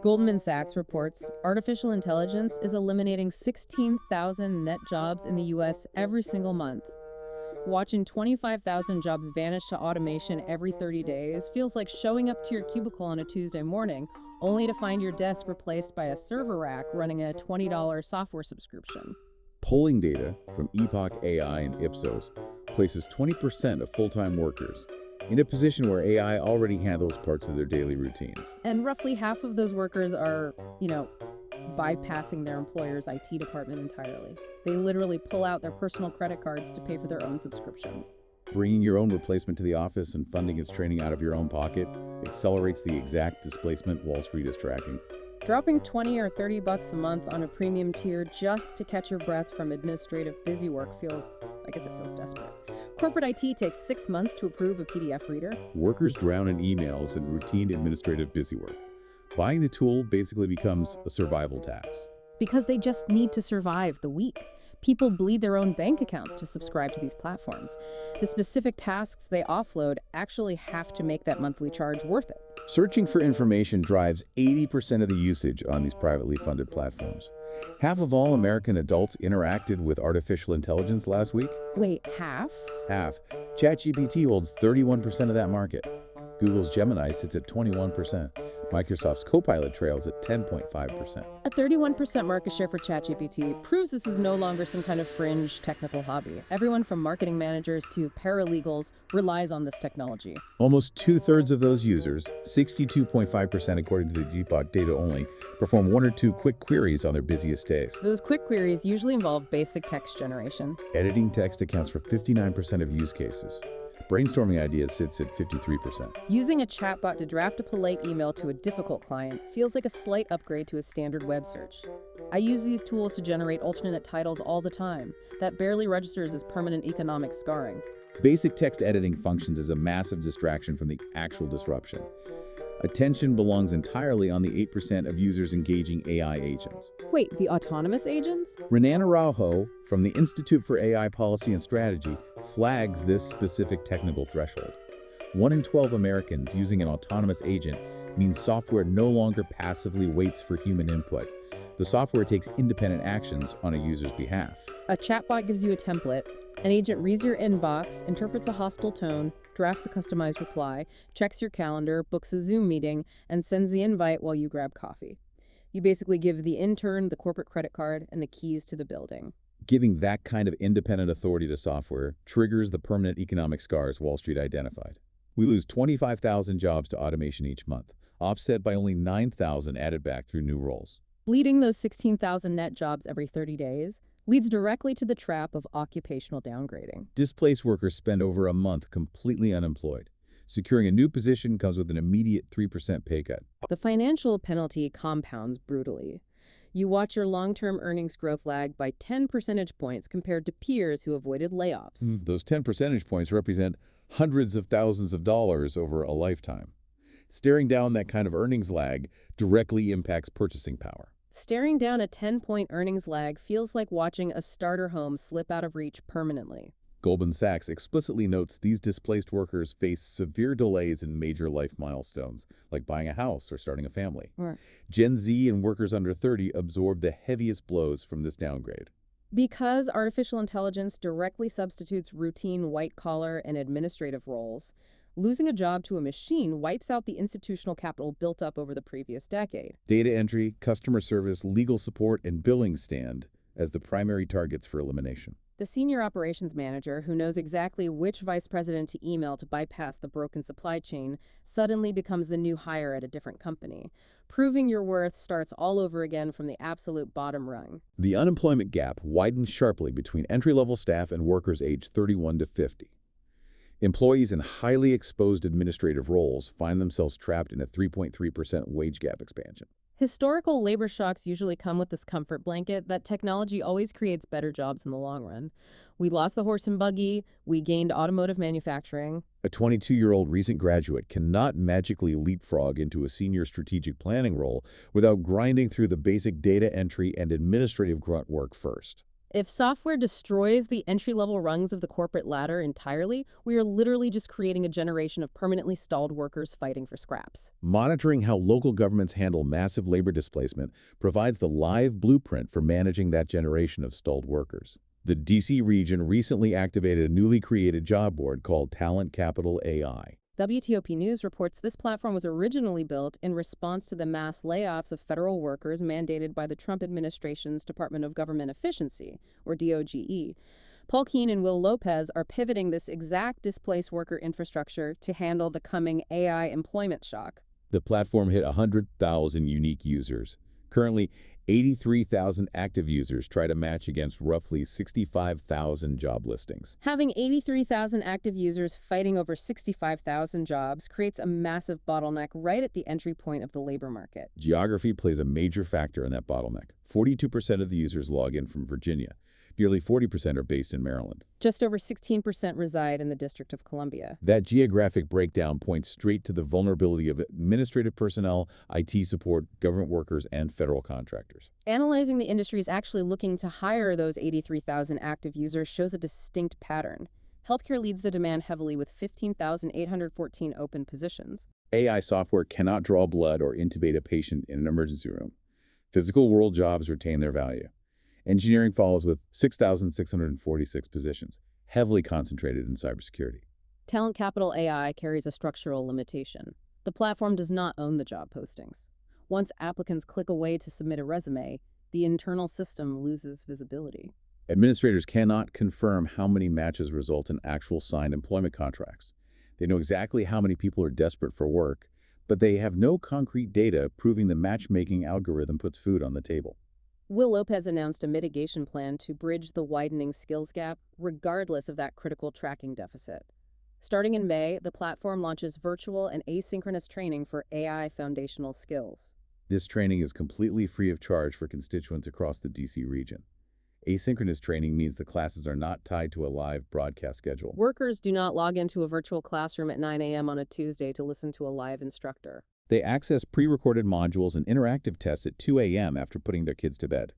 Goldman Sachs reports artificial intelligence is eliminating 16,000 net jobs in the US every single month. Watching 25,000 jobs vanish to automation every 30 days feels like showing up to your cubicle on a Tuesday morning, only to find your desk replaced by a server rack running a $20 software subscription. Polling data from Epoch AI and Ipsos places 20% of full-time workers in a position where AI already handles parts of their daily routines. And roughly half of those workers are, bypassing their employer's IT department entirely. They literally pull out their personal credit cards to pay for their own subscriptions. Bringing your own replacement to the office and funding its training out of your own pocket accelerates the exact displacement Wall Street is tracking. Dropping $20 or $30 a month on a premium tier just to catch your breath from administrative busywork feels desperate. Corporate IT takes 6 months to approve a PDF reader. Workers drown in emails and routine administrative busywork. Buying the tool basically becomes a survival tax. Because they just need to survive the week. People bleed their own bank accounts to subscribe to these platforms. The specific tasks they offload actually have to make that monthly charge worth it. Searching for information drives 80% of the usage on these privately funded platforms. Half of all American adults interacted with artificial intelligence last week. Wait, half? Half. ChatGPT holds 31% of that market. Google's Gemini sits at 21%. Microsoft's Copilot trails at 10.5%. A 31% market share for ChatGPT proves this is no longer some kind of fringe technical hobby. Everyone from marketing managers to paralegals relies on this technology. Almost two-thirds of those users, 62.5% according to the Epoch data only, perform one or two quick queries on their busiest days. Those quick queries usually involve basic text generation. Editing text accounts for 59% of use cases. Brainstorming ideas sits at 53%. Using a chatbot to draft a polite email to a difficult client feels like a slight upgrade to a standard web search. I use these tools to generate alternate titles all the time. That barely registers as permanent economic scarring. Basic text editing functions as a massive distraction from the actual disruption. Attention belongs entirely on the 8% of users engaging AI agents. Wait, the autonomous agents? Renan Araujo from the Institute for AI Policy and Strategy flags this specific technical threshold. 1 in 12 Americans using an autonomous agent means software no longer passively waits for human input. The software takes independent actions on a user's behalf. A chatbot gives you a template. An agent reads your inbox, interprets a hostile tone, drafts a customized reply, checks your calendar, books a Zoom meeting, and sends the invite while you grab coffee. You basically give the intern the corporate credit card and the keys to the building. Giving that kind of independent authority to software triggers the permanent economic scars Wall Street identified. We lose 25,000 jobs to automation each month, offset by only 9,000 added back through new roles. Bleeding those 16,000 net jobs every 30 days leads directly to the trap of occupational downgrading. Displaced workers spend over a month completely unemployed. Securing a new position comes with an immediate 3% pay cut. The financial penalty compounds brutally. You watch your long-term earnings growth lag by 10 percentage points compared to peers who avoided layoffs. Those 10 percentage points represent hundreds of thousands of dollars over a lifetime. Staring down that kind of earnings lag directly impacts purchasing power. Staring down a 10-point earnings lag feels like watching a starter home slip out of reach permanently. Goldman Sachs explicitly notes these displaced workers face severe delays in major life milestones, like buying a house or starting a family. Right. Gen Z and workers under 30 absorb the heaviest blows from this downgrade. Because artificial intelligence directly substitutes routine white-collar and administrative roles, losing a job to a machine wipes out the institutional capital built up over the previous decade. Data entry, customer service, legal support, and billing stand as the primary targets for elimination. The senior operations manager, who knows exactly which vice president to email to bypass the broken supply chain, suddenly becomes the new hire at a different company. Proving your worth starts all over again from the absolute bottom rung. The unemployment gap widens sharply between entry-level staff and workers aged 31 to 50. Employees in highly exposed administrative roles find themselves trapped in a 3.3% wage gap expansion. Historical labor shocks usually come with this comfort blanket that technology always creates better jobs in the long run. We lost the horse and buggy, we gained automotive manufacturing. A 22-year-old recent graduate cannot magically leapfrog into a senior strategic planning role without grinding through the basic data entry and administrative grunt work first. If software destroys the entry-level rungs of the corporate ladder entirely, we are literally just creating a generation of permanently stalled workers fighting for scraps. Monitoring how local governments handle massive labor displacement provides the live blueprint for managing that generation of stalled workers. The DC region recently activated a newly created job board called Talent Capital AI. WTOP News reports this platform was originally built in response to the mass layoffs of federal workers mandated by the Trump administration's Department of Government Efficiency, or DOGE. Paul Keene and Will Lopez are pivoting this exact displaced worker infrastructure to handle the coming AI employment shock. The platform hit 100,000 unique users. Currently, 83,000 active users try to match against roughly 65,000 job listings. Having 83,000 active users fighting over 65,000 jobs creates a massive bottleneck right at the entry point of the labor market. Geography plays a major factor in that bottleneck. 42% of the users log in from Virginia. Nearly 40% are based in Maryland. Just over 16% reside in the District of Columbia. That geographic breakdown points straight to the vulnerability of administrative personnel, IT support, government workers, and federal contractors. Analyzing the industries actually looking to hire those 83,000 active users shows a distinct pattern. Healthcare leads the demand heavily with 15,814 open positions. AI software cannot draw blood or intubate a patient in an emergency room. Physical world jobs retain their value. Engineering follows with 6,646 positions, heavily concentrated in cybersecurity. Talent Capital AI carries a structural limitation. The platform does not own the job postings. Once applicants click away to submit a resume, the internal system loses visibility. Administrators cannot confirm how many matches result in actual signed employment contracts. They know exactly how many people are desperate for work, but they have no concrete data proving the matchmaking algorithm puts food on the table. Will Lopez announced a mitigation plan to bridge the widening skills gap, regardless of that critical tracking deficit. Starting in May, the platform launches virtual and asynchronous training for AI foundational skills. This training is completely free of charge for constituents across the DC region. Asynchronous training means the classes are not tied to a live broadcast schedule. Workers do not log into a virtual classroom at 9 a.m. on a Tuesday to listen to a live instructor. They access pre-recorded modules and interactive tests at 2 a.m. after putting their kids to bed.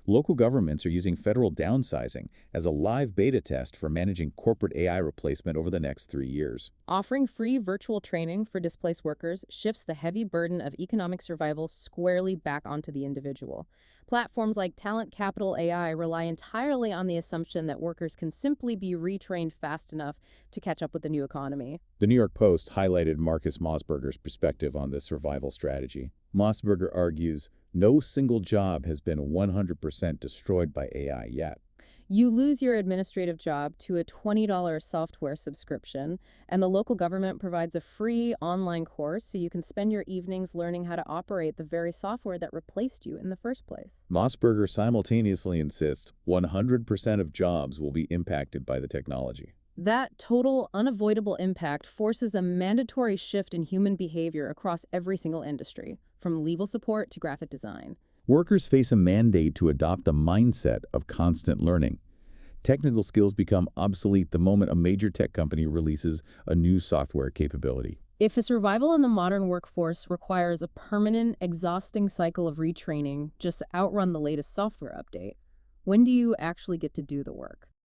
Local governments are using federal downsizing as a live beta test for managing corporate AI replacement over the next 3 years. Offering free virtual training for displaced workers shifts the heavy burden of economic survival squarely back onto the individual. Platforms like Talent Capital AI rely entirely on the assumption that workers can simply be retrained fast enough to catch up with the new economy. The New York Post highlighted Marcus Mossberger's perspective on this survival strategy. Mossberger argues no single job has been 100% destroyed by AI yet. You lose your administrative job to a $20 software subscription, and the local government provides a free online course so you can spend your evenings learning how to operate the very software that replaced you in the first place. Mossberger simultaneously insists 100% of jobs will be impacted by the technology. That total, unavoidable impact forces a mandatory shift in human behavior across every single industry, from legal support to graphic design. Workers face a mandate to adopt a mindset of constant learning. Technical skills become obsolete the moment a major tech company releases a new software capability. If a survival in the modern workforce requires a permanent, exhausting cycle of retraining just to outrun the latest software update, when do you actually get to do the work?